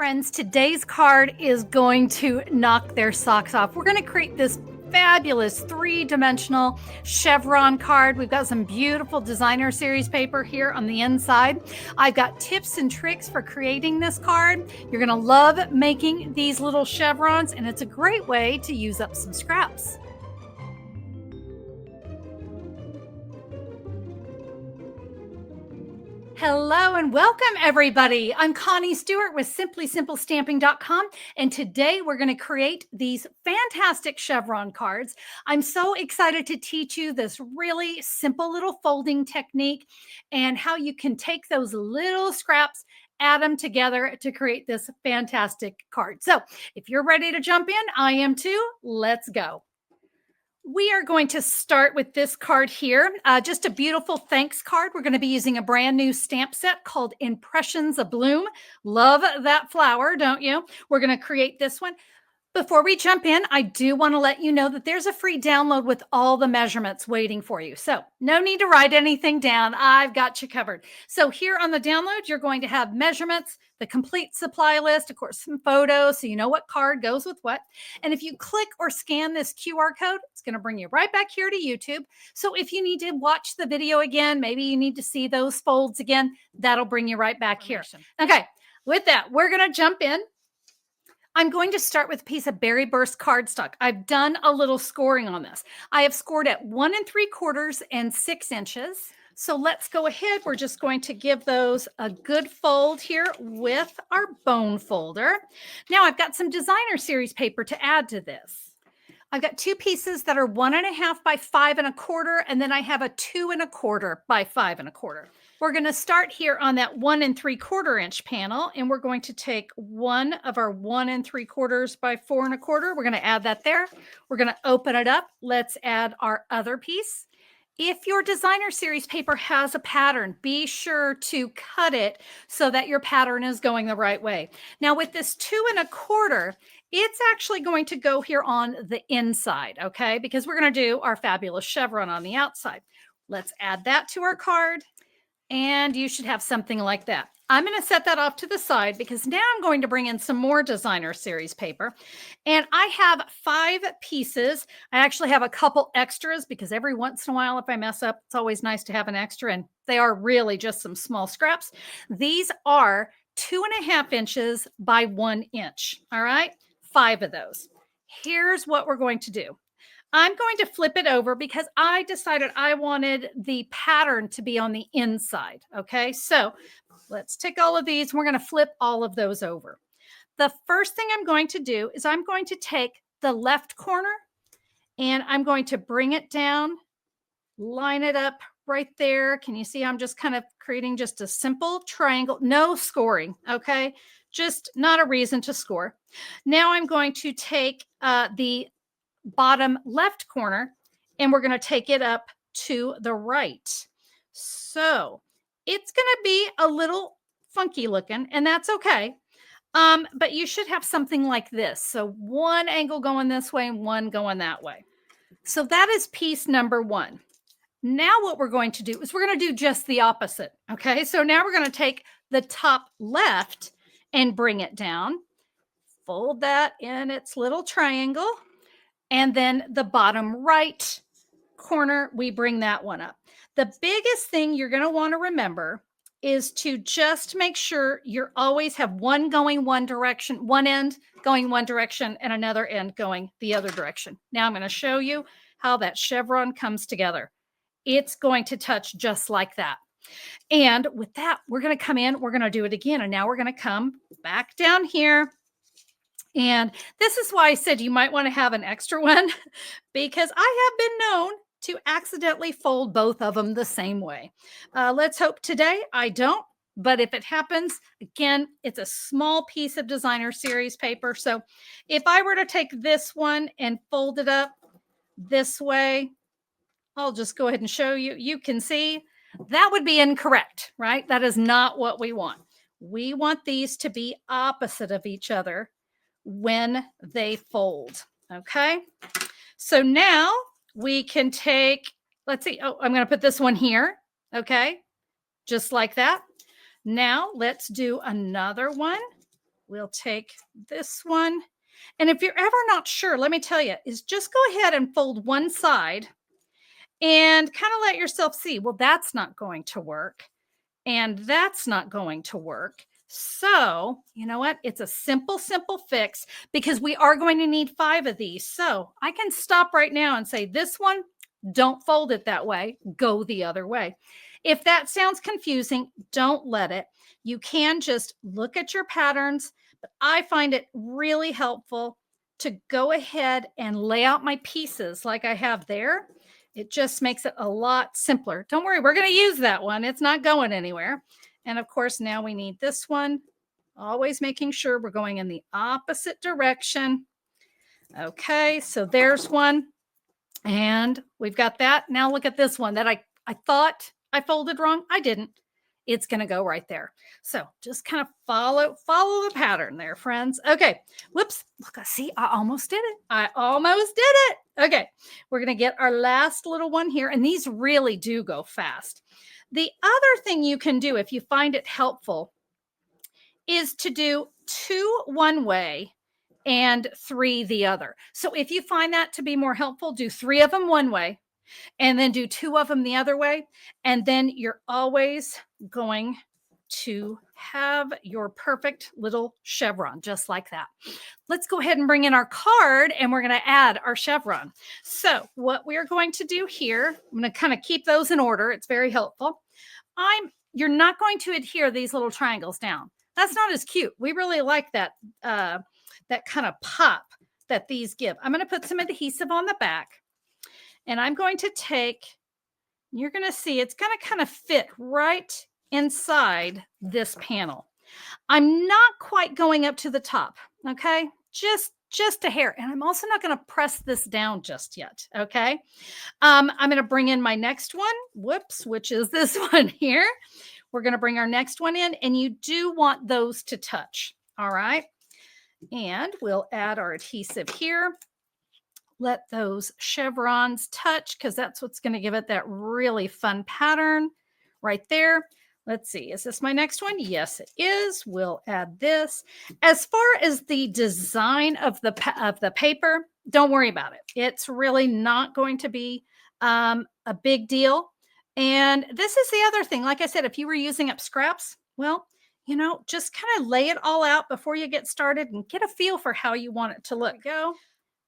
Friends, today's card is going to knock their socks off. We're going to create this fabulous three-dimensional chevron card. We've got some beautiful designer series paper here on the inside. I've got tips and tricks for creating this card. You're going to love making these little chevrons, and it's a great way to use up some scraps. Hello and welcome, everybody. I'm Connie Stewart with simplysimplestamping.com, and today we're going to create these fantastic chevron cards. I'm so excited to teach you this really simple little folding technique and how you can take those little scraps, add them together to create this fantastic card. So if you're ready to jump in, I am too. Let's go. We are going to start with this card here, just a beautiful thanks card. We're going to be using a brand new stamp set called Impressions of Bloom. Love that flower, don't you? We're going to create this one. Before we jump in, I do want to let you know that there's a free download with all the measurements waiting for you. So no need to write anything down. I've got you covered. So here on the download, you're going to have measurements, the complete supply list, of course, some photos, so you know what card goes with what. And if you click or scan this QR code, it's going to bring you right back here to YouTube. So if you need to watch the video again, maybe you need to see those folds again, that'll bring you right back here. Okay, with that, we're going to jump in. I'm going to start with a piece of Berry Burst cardstock. I've done a little scoring on this. I have scored at 1 3/4 and 6 inches. So let's go ahead. We're just going to give those a good fold here with our bone folder. Now I've got some designer series paper to add to this. I've got two pieces that are 1 1/2 by 5 1/4, and then I have a 2 1/4 by 5 1/4. We're going to start here on that 1 3/4 inch panel, and we're going to take one of our 1 3/4 by 4 1/4. We're going to add that there. We're going to open it up. Let's add our other piece. If your designer series paper has a pattern, be sure to cut it so that your pattern is going the right way. Now with this 2 1/4, it's actually going to go here on the inside, okay? Because we're going to do our fabulous chevron on the outside. Let's add that to our card, and you should have something like that. I'm going to set that off to the side because now I'm going to bring in some more designer series paper. And I have 5 pieces. I actually have a couple extras because every once in a while, if I mess up, it's always nice to have an extra. And they are really just some small scraps. These are 2 1/2 inches by 1 inch. All right, 5 of those. Here's what we're going to do. I'm going to flip it over because I decided I wanted the pattern to be on the inside. Okay, so let's take all of these. We're going to flip all of those over. The first thing I'm going to do is I'm going to take the left corner and I'm going to bring it down, line it up right there. Can you see I'm just kind of creating just a simple triangle, no scoring, okay? Just not a reason to score. Now I'm going to take the bottom left corner and we're going to take it up to the right. So it's going to be a little funky looking, and that's okay. But you should have something like this. So one angle going this way and one going that way. So that is piece number 1. Now what we're going to do is we're going to do just the opposite. Okay, so now we're going to take the top left and bring it down, fold that in its little triangle, and then the bottom right corner, we bring that one up. The biggest thing you're going to want to remember is to just make sure you always have one going one direction, one end going one direction, and another end going the other direction. Now I'm going to show you how that chevron comes together. It's going to touch just like that. And with that, we're going to come in, we're going to do it again. And now we're going to come back down here. And this is why I said you might want to have an extra one because I have been known to accidentally fold both of them the same way. Let's hope today I don't, but if it happens, again, it's a small piece of designer series paper. So if I were to take this one and fold it up this way, I'll just go ahead and show you. You can see that would be incorrect, right? That is not what we want. We want these to be opposite of each other when they fold. Okay, so now we can take, let's see, oh, I'm going to put this one here. Okay, just like that. Now let's do another one we'll take this one. And if you're ever not sure, let me tell you, is just go ahead and fold one side and kind of let yourself see, well, that's not going to work. And that's not going to work. So, you know what? It's a simple, simple fix because we are going to need 5 of these. So I can stop right now and say, this one, don't fold it that way. Go the other way. If that sounds confusing, don't let it. You can just look at your patterns, but I find it really helpful to go ahead and lay out my pieces like I have there. It just makes it a lot simpler. Don't worry, we're going to use that one. It's not going anywhere. And of course, now we need this one. Always making sure we're going in the opposite direction. Okay, so there's one. And we've got that. Now look at this one that I thought I folded wrong. I didn't. It's going to go right there. So just kind of follow the pattern there, friends. Okay. Whoops. Look, see, I almost did it. I almost did it. Okay. We're going to get our last little one here. And these really do go fast. The other thing you can do if you find it helpful is to do 2 one way and 3 the other. So if you find that to be more helpful, do 3 of them one way and then do 2 of them the other way. And then you're always going to have your perfect little chevron, just like that. Let's go ahead and bring in our card and we're going to add our chevron. So what we're going to do here, I'm going to kind of keep those in order. It's very helpful. You're not going to adhere these little triangles down. That's not as cute. We really like that, that kind of pop that these give. I'm going to put some adhesive on the back. And I'm going to take, you're going to see it's going to kind of fit right inside this panel. I'm not quite going up to the top, okay? Just a hair. And I'm also not going to press this down just yet, okay? I'm going to bring in my next one, whoops, which is this one here. We're going to bring our next one in, and you do want those to touch, all right? And we'll add our adhesive here. Let those chevrons touch because that's what's going to give it that really fun pattern right there. Let's see. Is this my next one? Yes, it is. We'll add this. As far as the design of the paper, don't worry about it. It's really not going to be a big deal. And this is the other thing. Like I said, if you were using up scraps, well, you know, just kind of lay it all out before you get started and get a feel for how you want it to look. Go.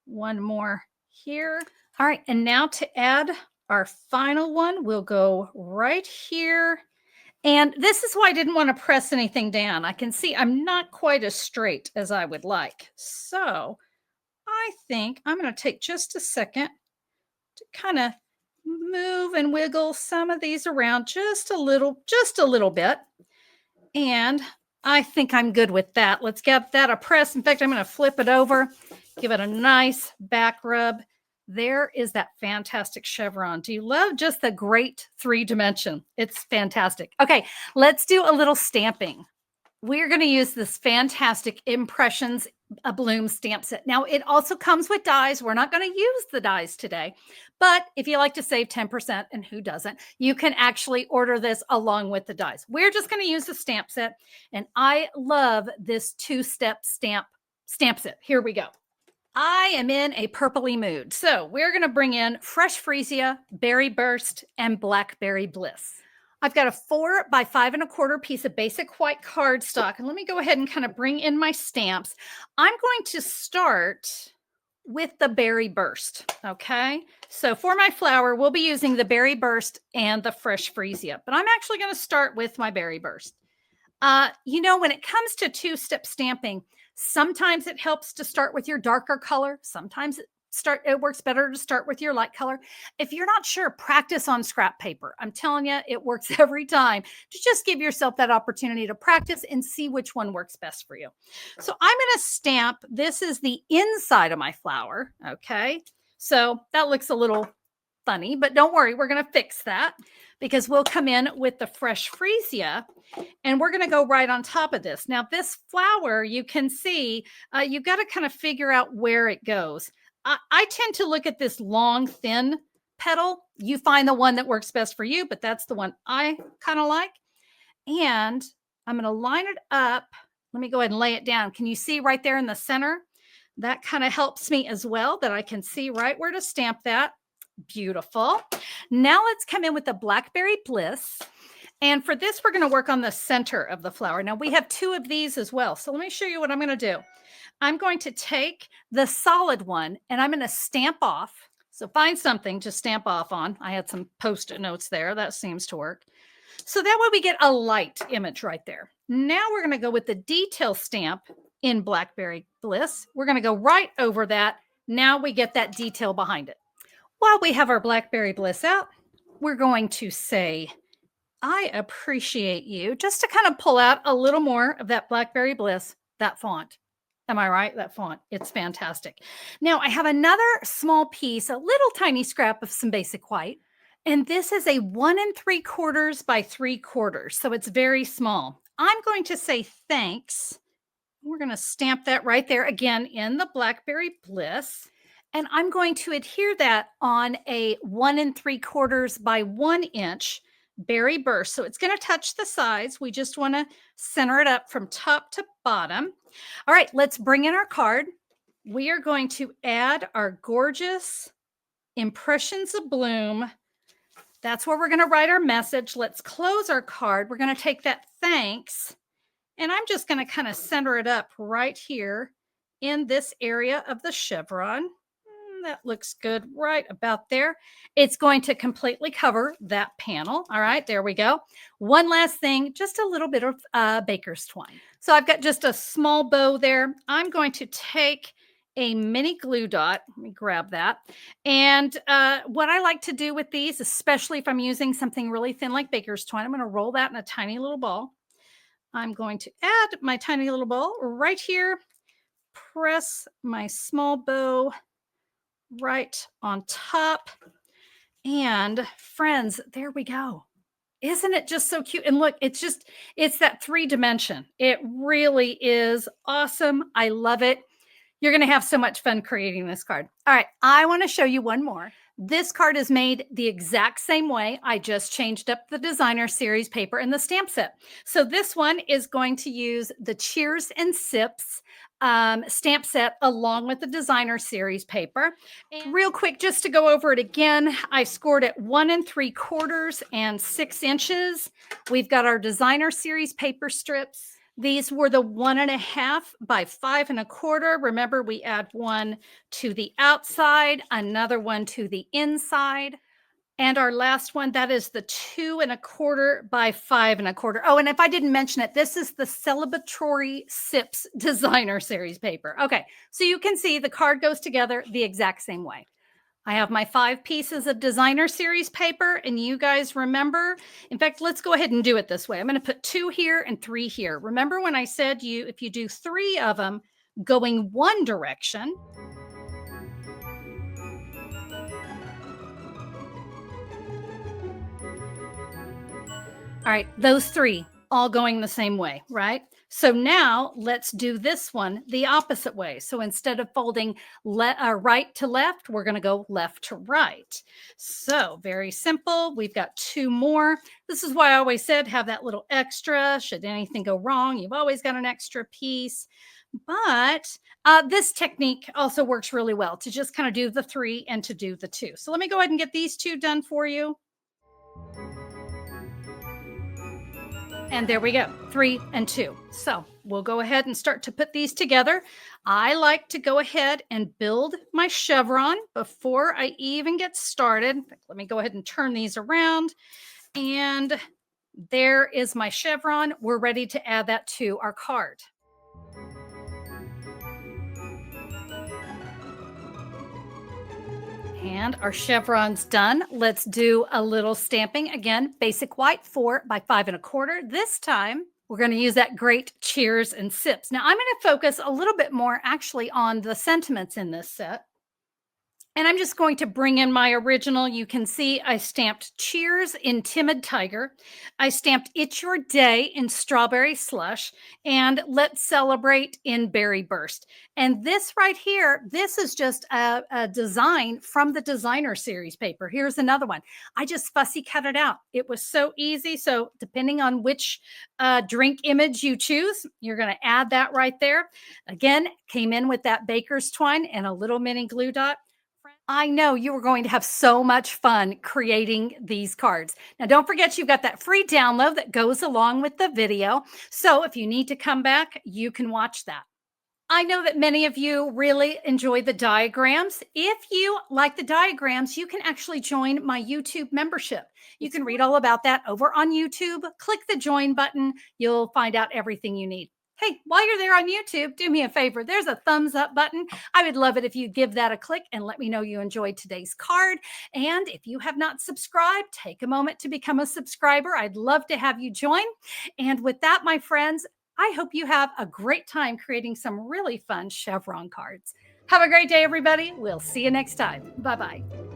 One more here. All right. And now to add our final one, we'll go right here. And this is why I didn't want to press anything down. I can see I'm not quite as straight as I would like. So I think I'm going to take just a second to kind of move and wiggle some of these around just a little bit. And I think I'm good with that. Let's give that a press. In fact, I'm going to flip it over, give it a nice back rub. There is that fantastic chevron. Do you love just the great 3-dimension? It's fantastic. Okay, let's do a little stamping. We're going to use this fantastic Impressions a Bloom stamp set. Now, it also comes with dies. We're not going to use the dies today, but if you like to save 10%, and who doesn't, you can actually order this along with the dies. We're just going to use the stamp set, and I love this 2-step stamp set. Here we go. I am in a purpley mood, so we're going to bring in Fresh Freesia, Berry Burst, and Blackberry Bliss. I've got a 4 by 5 1/4 piece of basic white cardstock. And let me go ahead and kind of bring in my stamps. I'm going to start with the Berry Burst. Okay. So for my flower, we'll be using the Berry Burst and the Fresh Freesia, but I'm actually going to start with my Berry Burst. You know, when it comes to 2-step stamping, sometimes it helps to start with your darker color. Sometimes it works better to start with your light color. If you're not sure, practice on scrap paper. I'm telling you, it works every time. To just give yourself that opportunity to practice and see which one works best for you. So I'm going to stamp. This is the inside of my flower. Okay. So that looks a little funny, but don't worry. We're going to fix that because we'll come in with the Fresh Freesia and we're going to go right on top of this. Now, this flower, you can see, you've got to kind of figure out where it goes. I tend to look at this long, thin petal. You find the one that works best for you, but that's the one I kind of like. And I'm going to line it up Let me go ahead and lay it down. Can you see right there in the center? That kind of helps me as well, that I can see right where to stamp that. Beautiful. Now let's come in with the Blackberry Bliss. And for this, we're going to work on the center of the flower. Now we have 2 of these as well. So let me show you what I'm going to do. I'm going to take the solid one and I'm going to stamp off. So find something to stamp off on. I had some Post-it notes there. That seems to work. So that way we get a light image right there. Now we're going to go with the detail stamp in Blackberry Bliss. We're going to go right over that. Now we get that detail behind it. While we have our Blackberry Bliss out, we're going to say, I appreciate you, just to kind of pull out a little more of that Blackberry Bliss, that font. Am I right? That font. It's fantastic. Now I have another small piece, a little tiny scrap of some basic white. And this is a 1 3/4 by 3/4. So it's very small. I'm going to say thanks. We're going to stamp that right there again in the Blackberry Bliss. And I'm going to adhere that on a 1 3/4 by 1 inch berry burst. So it's going to touch the sides. We just want to center it up from top to bottom. All right, let's bring in our card. We are going to add our gorgeous impressions of bloom. That's where we're going to write our message. Let's close our card. We're going to take that thanks, and I'm just going to kind of center it up right here in this area of the chevron. That looks good right about there. It's going to completely cover that panel. All right, there we go. One last thing, just a little bit of baker's twine. So I've got just a small bow there. I'm going to take a mini glue dot. Let me grab that. And what I like to do with these, especially if I'm using something really thin like baker's twine, I'm going to roll that in a tiny little ball. I'm going to add my tiny little ball right here, press my small bow right on top. And friends, there we go. Isn't it just so cute? And look, it's that 3-dimension. It really is awesome. I love it. You're going to have so much fun creating this card. All right, I want to show you one more. This card is made the exact same way. I just changed up the designer series paper and the stamp set. So this one is going to use the Cheers and Sips stamp set along with the designer series paper. And real quick, just to go over it again, I scored it 1 3/4 and 6 inches. We've got our designer series paper strips. These were the 1 1/2 by 5 1/4. Remember, we add one to the outside, another one to the inside. And our last one, that is the 2 1/4 by 5 1/4. Oh, and if I didn't mention it, this is the Celebratory Sips Designer Series paper. Okay, so you can see the card goes together the exact same way. I have my 5 pieces of designer series paper, and you guys remember, in fact, let's go ahead and do it this way. I'm going to put 2 here and 3 here. Remember when I said if you do 3 of them going one direction, all right, those 3 all going the same way, right? So now let's do this one the opposite way. So instead of folding right to left, we're going to go left to right. So very simple. We've got 2 more. This is why I always said have that little extra. Should anything go wrong, you've always got an extra piece. But this technique also works really well to just kind of do the 3 and to do the 2. So let me go ahead and get these 2 done for you. And there we go, 3 and 2. So we'll go ahead and start to put these together. I like to go ahead and build my chevron before I even get started. Let me go ahead and turn these around. And there is my chevron. We're ready to add that to our card. And our chevron's done. Let's do a little stamping. Again, basic white 4 by 5 1/4. This time, we're going to use that great Cheers and Sips. Now, I'm going to focus a little bit more actually on the sentiments in this set. And I'm just going to bring in my original. You can see I stamped Cheers in Timid Tiger. I stamped It's Your Day in Strawberry Slush and Let's Celebrate in Berry Burst. And this right here, this is just a design from the designer series paper. Here's another one. I just fussy cut it out. It was so easy. So depending on which drink image you choose, you're going to add that right there. Again, came in with that baker's twine and a little mini glue dot. I know you are going to have so much fun creating these cards. Now, don't forget you've got that free download that goes along with the video. So if you need to come back, you can watch that. I know that many of you really enjoy the diagrams. If you like the diagrams, you can actually join my YouTube membership. You can read all about that over on YouTube. Click the join button. You'll find out everything you need. Hey, while you're there on YouTube, do me a favor. There's a thumbs up button. I would love it if you give that a click and let me know you enjoyed today's card. And if you have not subscribed, take a moment to become a subscriber. I'd love to have you join. And with that, my friends, I hope you have a great time creating some really fun chevron cards. Have a great day, everybody. We'll see you next time. Bye bye.